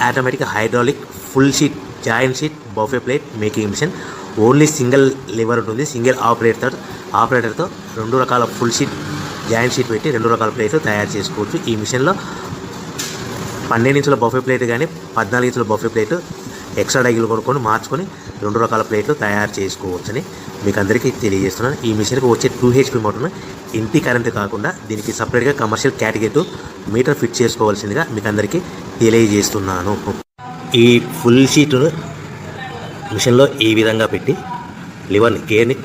Automatic hydraulic full sheet joint sheet buffet plate making machine. Only single lever ఉంటుంది. Single ఆపరేటర్తో 2 రకాల full sheet joint sheet పెట్టి 2 రకాల ప్లేట్లు తయారు చేసుకోవచ్చు. ఈ మిషన్లో 12 ఇంచుల బఫే ప్లేట్ కానీ 14 ఇంచుల బఫే ప్లేట్ ఎక్స్ట్రా డైగులు కొనుక్కొని మార్చుకొని 2 రకాల ప్లేట్లు తయారు చేసుకోవచ్చని మీకు అందరికీ తెలియజేస్తున్నాను. ఈ మిషన్కి వచ్చే 2 HP మోటార్ను ఇంటి కరెంటు కాకుండా దీనికి సపరేట్గా కమర్షియల్ కేటగిరీ మీటర్ ఫిట్ చేసుకోవాల్సిందిగా మీకు అందరికీ తెలియజేస్తున్నాను. ఈ ఫుల్ షీట్ను మిషన్లో ఈ విధంగా పెట్టి గేర్ని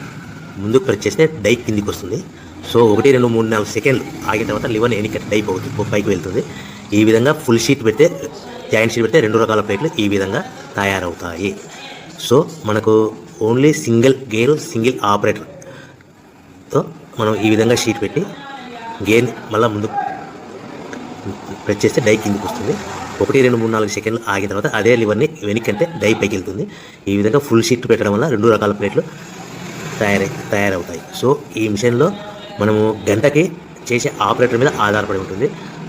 ముందుకు ప్రెస్ చేస్తే డై కిందికి వస్తుంది. సో 1 2 3 4 సెకండ్లు ఆగిన తర్వాత లివర్ని ఎన్నిక డై పైకి వెళ్తుంది. ఈ విధంగా ఫుల్ షీట్ పెడితే జాయింట్ షీట్ పెడితే 2 రకాల ప్లేట్లు ఈ విధంగా తయారవుతాయి. సో మనకు ఓన్లీ సింగిల్ గేరు సింగిల్ ఆపరేటర్తో మనం ఈ విధంగా షీట్ పెట్టి గేర్ని మళ్ళీ ముందు ప్రెస్ చేస్తే డై కిందికి వస్తుంది. 1 2 3 4 సెకండ్లు ఆగిన తర్వాత అదే లివర్ని వెనక్కంటే డై పైకి వెళ్తుంది. ఈ విధంగా ఫుల్ షీట్ పెట్టడం వల్ల 2 రకాల ప్లేట్లు తయారవుతాయి. సో ఈ మిషన్లో మనము గంటకి చేసే ఆపరేటర్ మీద ఆధారపడి ఉంటుంది.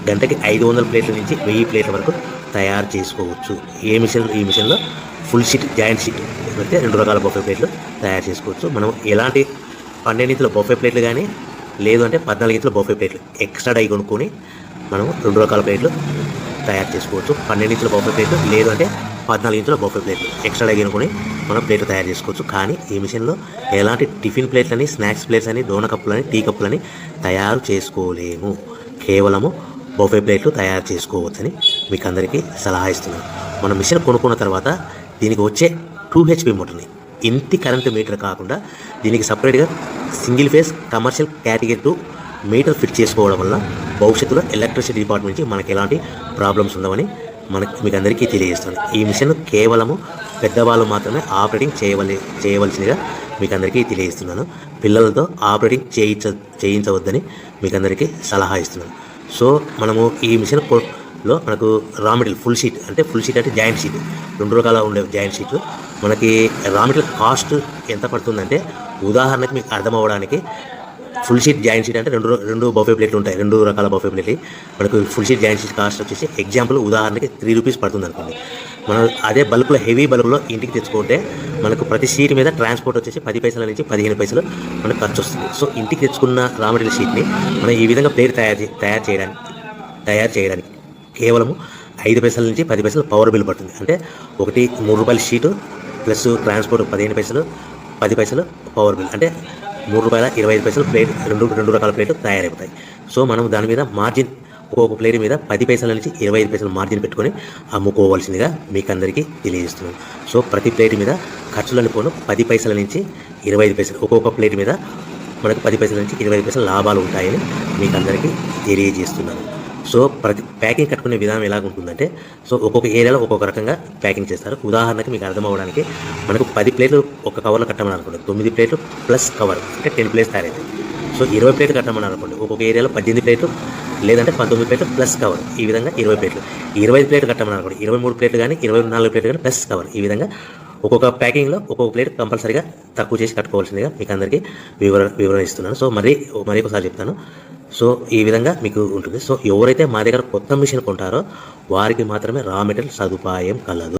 గంటకి 500 ప్లేట్ల నుంచి 1000 ప్లేట్ల వరకు తయారు చేసుకోవచ్చు. ఈ మిషన్లో ఫుల్ షీట్ జాయింట్ షీట్ పెడితే 2 రకాల బఫే ప్లేట్లు తయారు చేసుకోవచ్చు. మనం ఎలాంటి 12 ఇంచుల బఫే ప్లేట్లు కానీ లేదు అంటే 14 ఇంచుల బఫే ప్లేట్లు ఎక్స్ట్రా డై కొనుక్కొని మనం 2 రకాల ప్లేట్లు తయారు చేసుకోవచ్చు. 12 ఇంచుల బఫే ప్లేట్లు లేదు అంటే 14 ఇంచుల బఫే ప్లేట్లు ఎక్స్ట్రా డై కొనుక్కొని మనం ప్లేట్లు తయారు చేసుకోవచ్చు. కానీ ఈ మిషన్లో ఎలాంటి టిఫిన్ ప్లేట్లని స్నాక్స్ ప్లేట్స్ అని డోన కప్పులని టీ కప్పులని తయారు చేసుకోలేము. కేవలము బఫే ప్లేట్లు తయారు చేసుకోవచ్చని మీకు అందరికీ సలహా ఇస్తున్నాను. మనం మిషన్ కొనుక్కున్న తర్వాత దీనికి వచ్చే 2 HP మోటార్ని ఇంటి కరెంటు మీటర్ కాకుండా దీనికి సపరేట్గా single phase commercial category 2 metre fit చేసుకోవడం వల్ల భవిష్యత్తులో ఎలక్ట్రిసిటీ డిపార్ట్మెంట్ నుంచి మనకి ఎలాంటి ప్రాబ్లమ్స్ ఉండవని మీకు అందరికీ తెలియజేస్తాను. ఈ మిషన్ కేవలము పెద్దవాళ్ళు మాత్రమే ఆపరేటింగ్ చేయవలసిందిగా మీకు అందరికీ తెలియజేస్తున్నాను. పిల్లలతో ఆపరేటింగ్ చేయించవద్దని మీకు అందరికీ సలహా ఇస్తున్నాను. సో మనము ఈ మిషన్లో మనకు రా మెటీరియల్ ఫుల్ షీట్ అంటే జాయింట్ షీట్ 2 రకాల ఉండే జాయింట్ షీట్ మనకి రా మెటీరియల్ కాస్ట్ ఎంత పడుతుందంటే ఉదాహరణకి మీకు అర్థం అవ్వడానికి ఫుల్ షీట్ జాయింట్ షీట్ అంటే రెండు బఫే ప్లేట్లు ఉంటాయి. 2 రకాల బఫే ప్లేట్లు మనకు full sheet joint sheet cost వచ్చేసి ఎగ్జాంపుల్ ఉదాహరణకి 3 రూపీస్ పడుతుంది అనుకోండి. మనం అదే బల్క్లో హెవీ బల్క్లో ఇంటికి తెచ్చుకుంటే మనకు ప్రతి షీట్ మీద ట్రాన్స్పోర్ట్ వచ్చేసి 10 పైసల నుంచి 15 పైసలు మనకు ఖర్చు వస్తుంది. సో ఇంటికి తెచ్చుకున్న రా మెటీరియల్ షీట్ని మనం ఈ విధంగా ప్లేట్ తయారు చేయడానికి కేవలము 5 పైసల నుంచి 10 పైసలు పవర్ బిల్ పడుతుంది. అంటే ఒకటి 3 రూపాయల షీటు ప్లస్ ట్రాన్స్పోర్ట్ 15 పైసలు 10 పైసలు పవర్ బిల్ అంటే 3 రూపాయల 25 పైసలు ప్లేట్ 2 రకాల ప్లేట్లు తయారైపోతాయి. సో మనం దాని మీద మార్జిన్ ఒక్కొక్క ప్లేట్ మీద 10 పైసల నుంచి 25 పైసలు మార్జిన్ పెట్టుకొని అమ్ముకోవాల్సిందిగా మీకు అందరికీ తెలియజేస్తున్నాను. సో ప్రతి ప్లేట్ మీద ఖర్చులను పోను 10 పైసల నుంచి 25 పైసలు ఒక్కొక్క ప్లేట్ మీద మనకు 10 పైసల నుంచి 25 పైసలు లాభాలు ఉంటాయని మీకు అందరికీ తెలియజేస్తున్నాను. సో ప్రతి ప్యాకింగ్ కట్టుకునే విధానం ఎలాగుంటుందంటే సో ఒక్కొక్క ఏరియాలో ఒక్కొక్క రకంగా ప్యాకింగ్ చేస్తారు. ఉదాహరణకి మీకు అర్థం అవ్వడానికి మనకు 10 ప్లేట్లు ఒక కవర్లో కట్టమని అనుకోండి 9 ప్లేట్లు ప్లస్ కవర్ అంటే 10 ప్లేట్స్ తయారవుతాయి. సో 20 ప్లేట్లు కట్టమని అనుకోండి ఒక్కొక్క ఏరియాలో 18 ప్లేట్లు లేదంటే 19 ప్లేట్లు ప్లస్ కవర్ ఈ విధంగా 20 ప్లేట్లు. 25 ప్లేట్లు కట్టమని అనుకోండి 23 ప్లేట్లు కానీ 24 ప్లేట్లు కానీ ప్లస్ కవర్ ఈ విధంగా ఒక్కొక్క ప్యాకింగ్లో ఒక్కొక్క ప్లేట్ కంపల్సరీగా తక్కువ చేసి కట్టుకోవాల్సిందిగా మీకు అందరికీ వివరణ ఇస్తున్నాను. సో మరి ఒకసారి చెప్తాను. సో ఈ విధంగా మీకు ఉంటుంది. సో ఎవరైతే మా దగ్గర కొత్త మిషన్ కొంటారో వారికి మాత్రమే రా మెటీరియల్ సదుపాయం కలదు.